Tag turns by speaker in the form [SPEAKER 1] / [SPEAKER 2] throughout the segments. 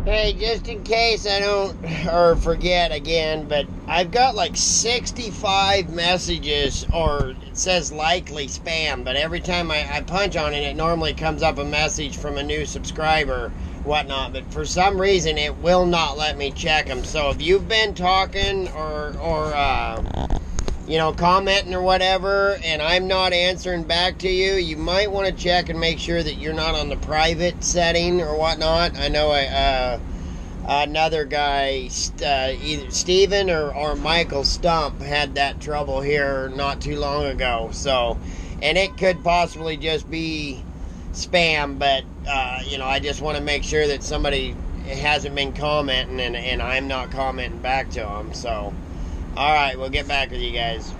[SPEAKER 1] Hey, just in case I don't or forget again, but I've got like 65 messages, or it says likely spam, but every time I punch on it, it normally comes up a message from a new subscriber, whatnot, but for some reason it will not let me check them. So if you've been talking or commenting or whatever, and I'm not answering back to you, you might want to check and make sure that you're not on the private setting or whatnot. I know another guy, either Steven or Michael Stump, had that trouble here not too long ago. So, and it could possibly just be spam, but I just want to make sure that somebody hasn't been commenting and I'm not commenting back to them. So, all right, we'll get back with you guys.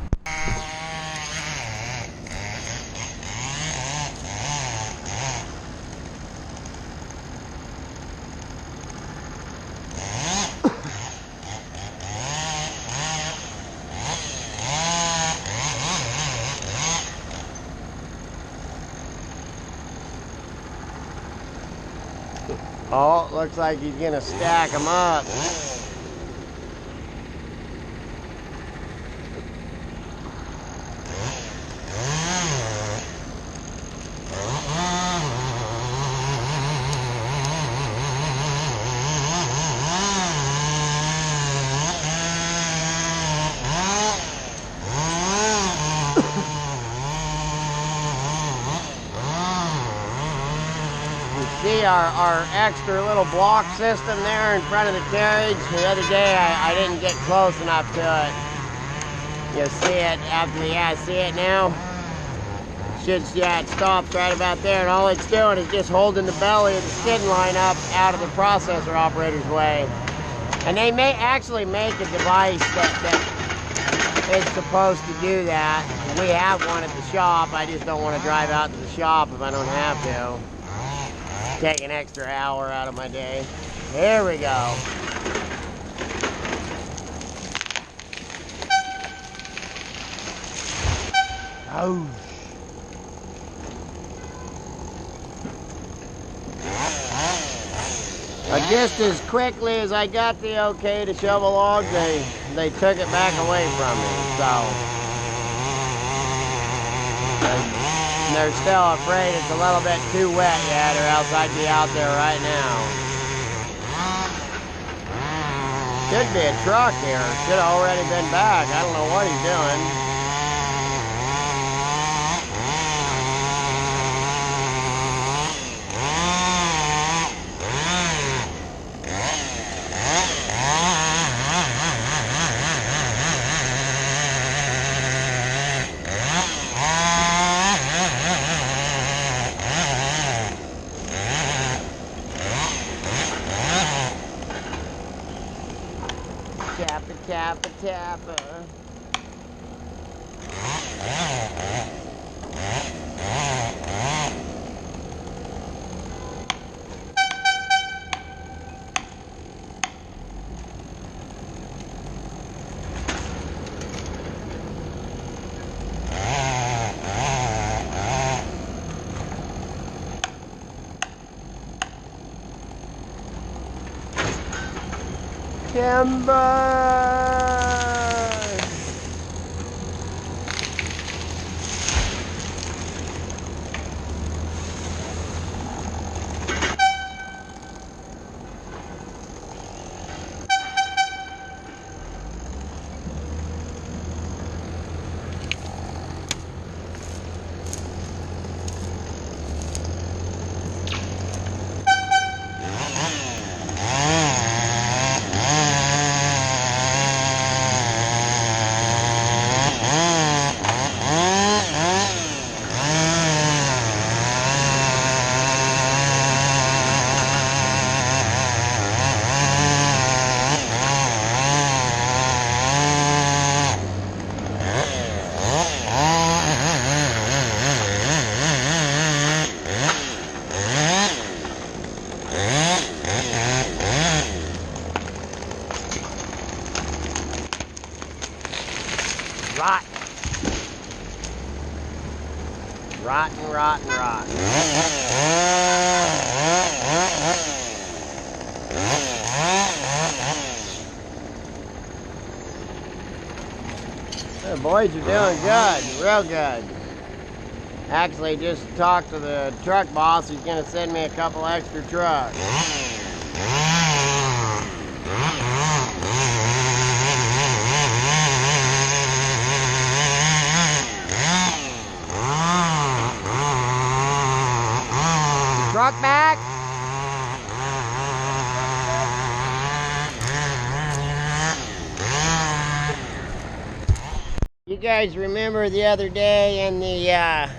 [SPEAKER 1] Oh, looks like he's gonna stack them up. See our extra little block system there in front of the carriage. The other day I didn't get close enough to it. You see it see it now? It stops right about there, and all it's doing is just holding the belly of the skidding line up out of the processor operator's way. And they may actually make a device that is supposed to do that. We have one at the shop. I just don't want to drive out to the shop if I don't have to. Take an extra hour out of my day. Here we go. Oh. Just as quickly as I got the okay to shovel logs, they took it back away from me. So they're still afraid it's a little bit too wet yet, or else I'd be out there right now. Should be a truck here. Should have already been back. I don't know what he's doing. Tappa, tappa. Timber! Rotten. The boys are doing good, real good. Actually, just talked to the truck boss. He's going to send me a couple extra trucks. Truck back. You guys remember the other day in the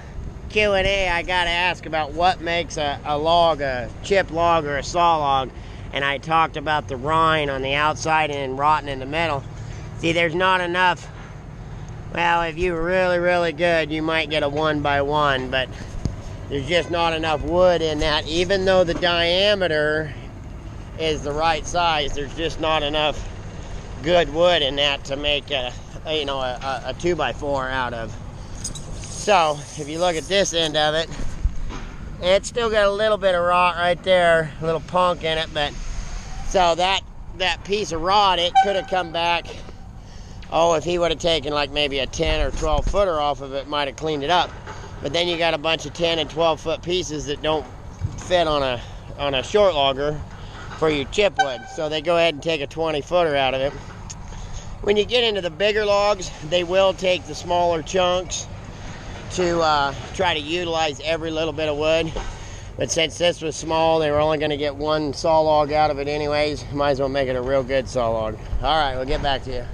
[SPEAKER 1] Q&A, I got to ask about what makes a log, a chip log or a saw log, and I talked about the rind on the outside and rotten in the middle. See, there's not enough. Well, if you were really, really good, you might get a 1x1, but there's just not enough wood in that. Even though the diameter is the right size, there's just not enough good wood in that to make a 2x4 out of. So if you look at this end of it, it's still got a little bit of rot right there, a little punk in it, but so that piece of rot, it could have come back. Oh, if he would have taken like maybe a 10 or 12 footer off of it, might have cleaned it up. But then you got a bunch of 10 and 12 foot pieces that don't fit on a short logger for your chip wood. So they go ahead and take a 20 footer out of it. When you get into the bigger logs, they will take the smaller chunks to try to utilize every little bit of wood. But since this was small, they were only going to get one saw log out of it anyways. Might as well make it a real good saw log. All right, we'll get back to you.